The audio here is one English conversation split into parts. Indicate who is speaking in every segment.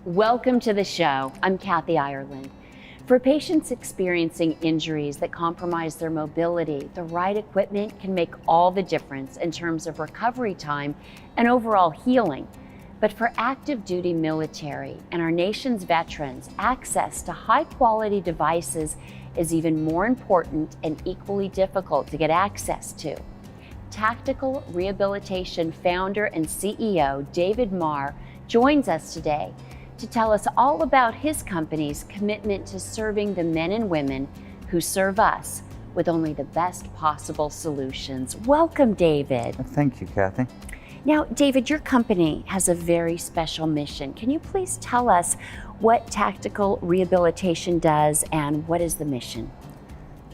Speaker 1: Welcome to the show. I'm Kathy Ireland. For patients experiencing injuries that compromise their mobility, the right equipment can make all the difference in terms of recovery time and overall healing. But for active duty military and our nation's veterans, access to high quality devices is even more important and equally difficult to get access to. Tactical Rehabilitation founder and CEO David Marr joins us today to tell us all about his company's commitment to serving the men and women who serve us with only the best possible solutions. Welcome, David.
Speaker 2: Thank you, Kathy.
Speaker 1: Now, David, your company has a very special mission. Can you please tell us what Tactical Rehabilitation does and what is the mission?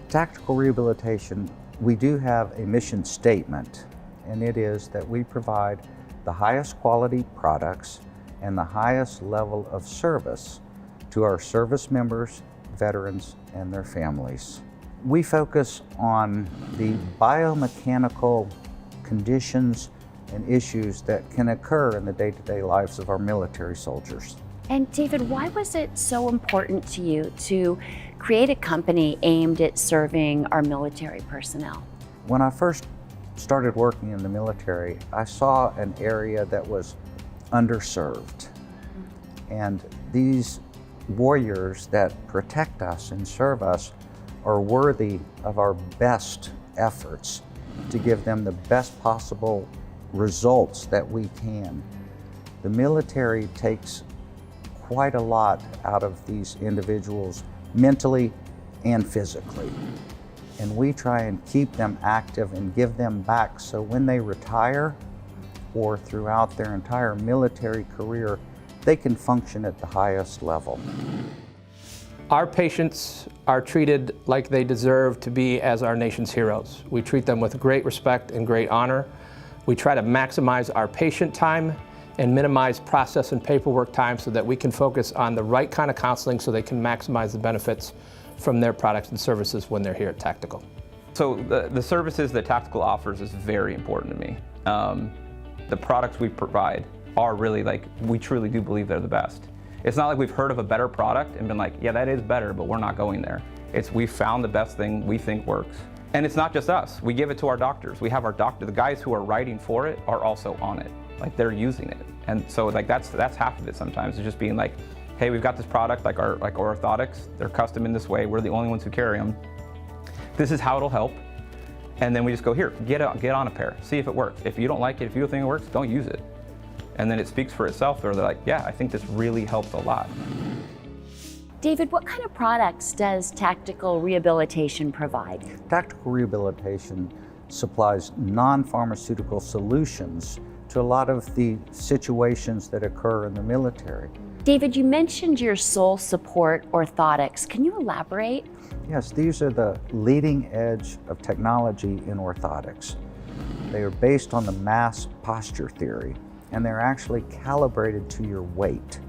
Speaker 2: Tactical Rehabilitation, we do have a mission statement, and it is that we provide the highest quality products and the highest level of service to our service members, veterans, and their families. We focus on the biomechanical conditions and issues that can occur in the day-to-day lives of our military soldiers.
Speaker 1: And David, why was it so important to you to create a company aimed at serving our military personnel?
Speaker 2: When I first started working in the military, I saw an area that was underserved. And these warriors that protect us and serve us are worthy of our best efforts to give them the best possible results that we can. The military takes quite a lot out of these individuals mentally and physically. And we try and keep them active and give them back so when they retire or throughout their entire military career, they can function at the highest level.
Speaker 3: Our patients are treated like they deserve to be as our nation's heroes. We treat them with great respect and great honor. We try to maximize our patient time and minimize process and paperwork time so that we can focus on the right kind of counseling so they can maximize the benefits from their products and services when they're here at Tactical.
Speaker 4: So the services that Tactical offers is very important to me. The products we provide are really we truly do believe they're the best. It's not like we've heard of a better product and been like, yeah, that is better, but we're not going there. We found the best thing we think works. And it's not just us. We give it to our doctors. We have our doctor, the guys who are writing for it are also on it. They're using it. And so that's half of it sometimes. It's just being like, hey, we've got this product, like orthotics. They're custom in this way. We're the only ones who carry them. This is how it'll help. And then we just go, here, get on a pair, see if it works. If you don't like it, if you don't think it works, don't use it. And then it speaks for itself, or they're like, yeah, I think this really helps a lot.
Speaker 1: David, what kind of products does Tactical Rehabilitation provide?
Speaker 2: Tactical Rehabilitation supplies non-pharmaceutical solutions to a lot of the situations that occur in the military.
Speaker 1: David, you mentioned your soul support orthotics. Can you elaborate?
Speaker 2: Yes, these are the leading edge of technology in orthotics. They are based on the mass posture theory, and they're actually calibrated to your weight.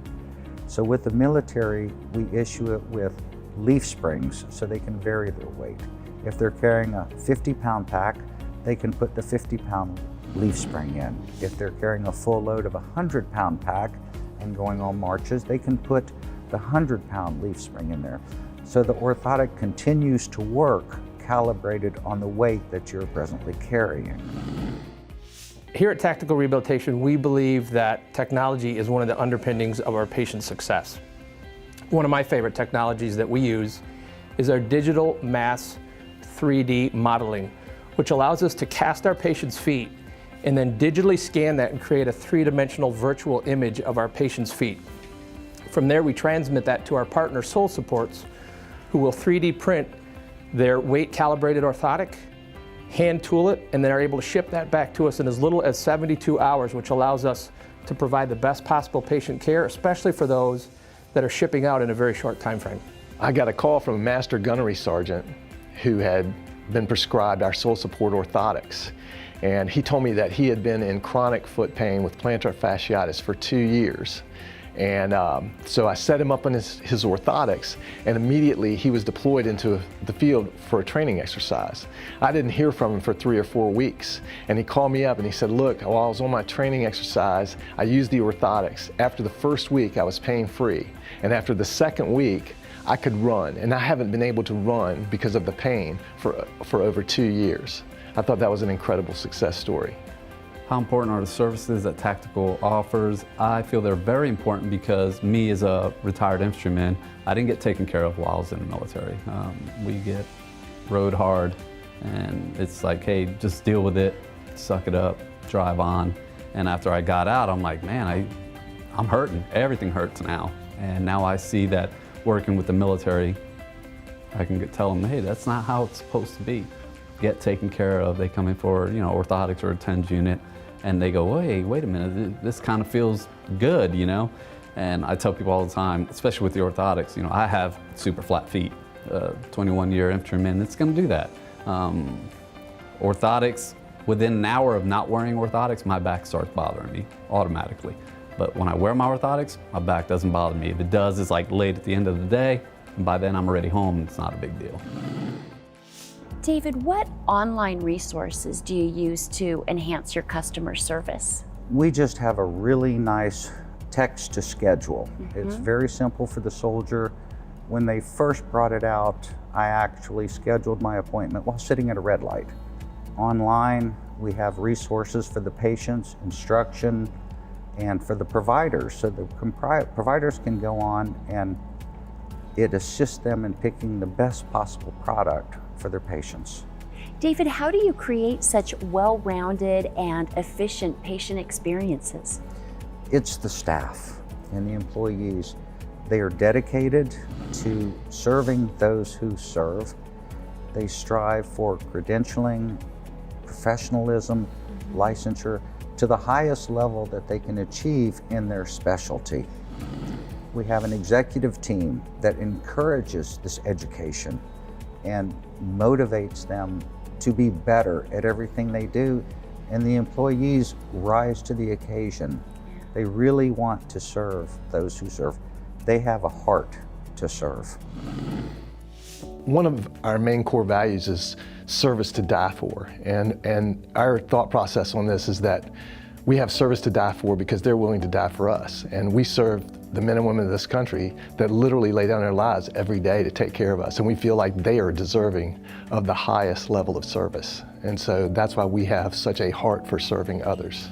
Speaker 2: So with the military, we issue it with leaf springs so they can vary their weight. If they're carrying a 50-pound pack, they can put the 50-pound leaf spring in. If they're carrying a full load of a 100-pound pack and going on marches, they can put the 100-pound leaf spring in there. So the orthotic continues to work calibrated on the weight that you're presently carrying.
Speaker 3: Here at Tactical Rehabilitation, we believe that technology is one of the underpinnings of our patient's success. One of my favorite technologies that we use is our digital mass 3D modeling, which allows us to cast our patient's feet and then digitally scan that and create a three-dimensional virtual image of our patient's feet. From there, we transmit that to our partner Soul Supports, who will 3D print their weight-calibrated orthotic, hand tool it, and then are able to ship that back to us in as little as 72 hours, which allows us to provide the best possible patient care, especially for those that are shipping out in a very short time frame.
Speaker 5: I got a call from a master gunnery sergeant who had been prescribed our Soul Support orthotics. And he told me that he had been in chronic foot pain with plantar fasciitis for 2 years. And so I set him up on his orthotics, and immediately he was deployed into the field for a training exercise. I didn't hear from him for 3 or 4 weeks, and he called me up and he said, look, while I was on my training exercise, I used the orthotics. After the first week, I was pain-free, and after the second week, I could run, and I haven't been able to run because of the pain for over 2 years. I thought that was an incredible success story.
Speaker 6: How important are the services that Tactical offers? I feel they're very important because me as a retired infantryman, I didn't get taken care of while I was in the military. We get rode hard, and it's like, hey, just deal with it, suck it up, drive on. And after I got out, I'm like, man, I'm hurting. Everything hurts now. And now I see that working with the military, I can tell them, hey, that's not how it's supposed to be. Get taken care of. They come in for, orthotics or a TENS unit, and they go, hey, wait a minute, this kind of feels good, And I tell people all the time, especially with the orthotics, I have super flat feet. 21-year infantryman, it's going to do that. Orthotics, within an hour of not wearing orthotics, my back starts bothering me automatically. But when I wear my orthotics, my back doesn't bother me. If it does, it's like late at the end of the day, and by then I'm already home, and it's not a big deal.
Speaker 1: David, what online resources do you use to enhance your customer service?
Speaker 2: We just have a really nice text to schedule. It's very simple for the soldier. When they first brought it out, I actually scheduled my appointment while sitting at a red light. Online, we have resources for the patients, instruction, and for the providers. So the providers can go on and it assists them in picking the best possible product for their patients.
Speaker 1: David, how do you create such well-rounded and efficient patient experiences?
Speaker 2: It's the staff and the employees. They are dedicated to serving those who serve. They strive for credentialing, professionalism, licensure to the highest level that they can achieve in their specialty. We have an executive team that encourages this education and motivates them to be better at everything they do, and the employees rise to the occasion. They really want to serve those who serve. They have a heart to serve.
Speaker 5: One of our main core values is service to die for, and our thought process on this is that we have service to die for because they're willing to die for us, and we serve the men and women of this country that literally lay down their lives every day to take care of us, and we feel like they are deserving of the highest level of service, and so that's why we have such a heart for serving others.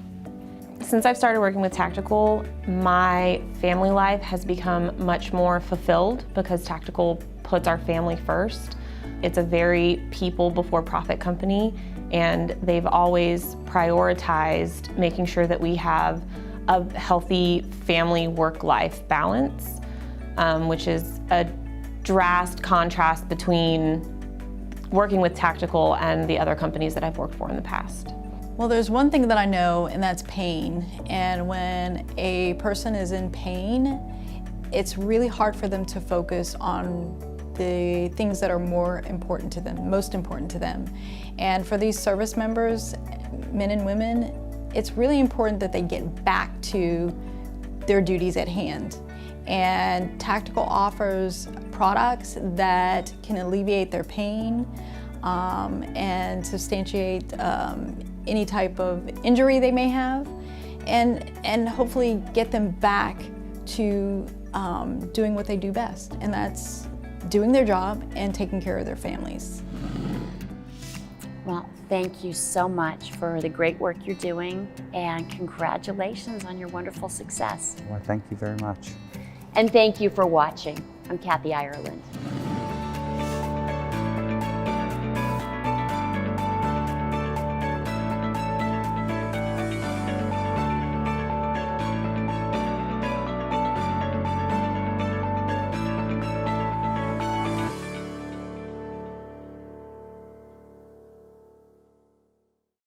Speaker 7: Since I've started working with Tactical, my family life has become much more fulfilled because Tactical puts our family first. It's a very people before profit company, and they've always prioritized making sure that we have a healthy family work-life balance, which is a drastic contrast between working with Tactical and the other companies that I've worked for in the past.
Speaker 8: Well, there's one thing that I know, and that's pain. And when a person is in pain, it's really hard for them to focus on the things that are more important to them, most important to them. And for these service members, men and women, it's really important that they get back to their duties at hand. And Tactical offers products that can alleviate their pain and substantiate any type of injury they may have, and hopefully get them back to doing what they do best, and that's doing their job and taking care of their families.
Speaker 1: Well, thank you so much for the great work you're doing, and congratulations on your wonderful success.
Speaker 2: Well, thank you very much.
Speaker 1: And thank you for watching. I'm Kathy Ireland.